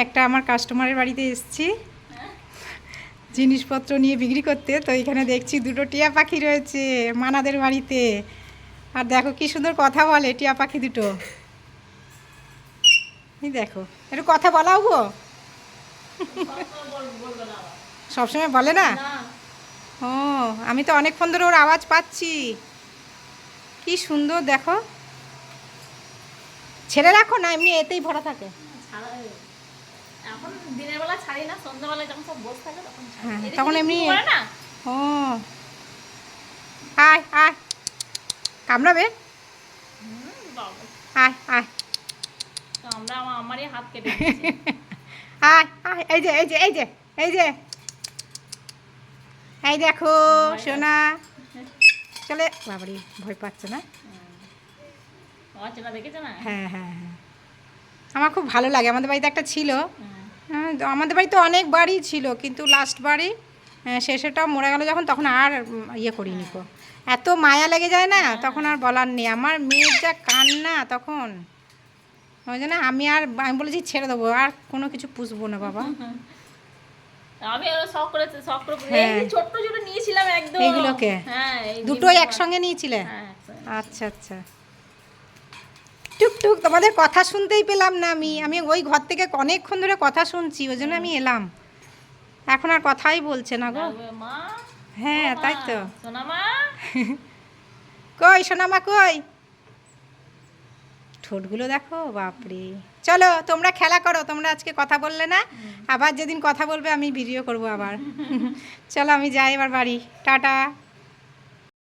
একটা আমার কাস্টমারের বাড়িতে এসেছি জিনিসপত্র নিয়ে বিক্রি করতে। তো এখানে দেখছি দুটো টিয়া পাখি রয়েছে মানাদের বাড়িতে। আর দেখো কি সুন্দর কথা বলে টিয়া পাখি দুটো। এই দেখো একটু কথা বলাও গো। সবসময় বলে না? ও, আমি তো অনেকক্ষণ ধরে ওর আওয়াজ পাচ্ছি। কি সুন্দর দেখো। ছেড়ে রাখো না, এমনি এতেই ভরা থাকে। এখন দিনের বেলা ছাড়ি না, সন্ধ্যাবেলা যখন সব বসে থাকে তখন ছাড়ি। হ্যাঁ, এদিকে তখন এমনি। করে না। ও, আয় আয়, কামড়াবে। বাবা, আয় আয় তো আমারই হাত কেটে দিয়েছে। আয় আয়, এই যে এই যে এই যে এই যে এই দেখো সোনা চলে। বাবারি ভয় পাচ্ছে না? বাচ্চাটা দেখেছে না? হ্যাঁ হ্যাঁ হ্যাঁ, আমার খুব ভালো লাগে। আমাদের বাড়িতে একটা ছিল। আমাদের বাড়িতে অনেক বাড়ি ছিল, কিন্তু লাস্ট বাড়ি শেষেটা মরে গেল যখন, তখন আর ইয়ে করিনি কো। এত মায়া লেগে যায় না, তখন আর বলার নেই। আমার মেয়ের যা কান্না তখন, ওই জন্য আমি বলেছি ছেড়ে দেবো, আর কোনো কিছু পুষবো না বাবা। আমি শখ করে হ্যাঁ, এই ছোট ছোট নিয়েছিলাম একদম এইগুলোকে। হ্যাঁ, দুটোই একসঙ্গে নিয়েছিলে? হ্যাঁ, আচ্ছা আচ্ছা। টুকটুক, তোমাদের কথা শুনতেই পেলাম না। আমি ওই ঘর থেকে অনেকক্ষণ ধরে কথা শুনছি, ওই জন্য আমি এলাম। এখন আর কথাই বলছে না গো। মা, হ্যাঁ তাই তো। সোনা মা, কই সোনামা কই? ঠোঁটগুলো দেখো বাপরে। চলো তোমরা খেলা করো, তোমরা আজকে কথা বললে না, আবার যেদিন কথা বলবে আমি ভিডিও করব আবার। চলো আমি যাই এবার বাড়ি, টাটা।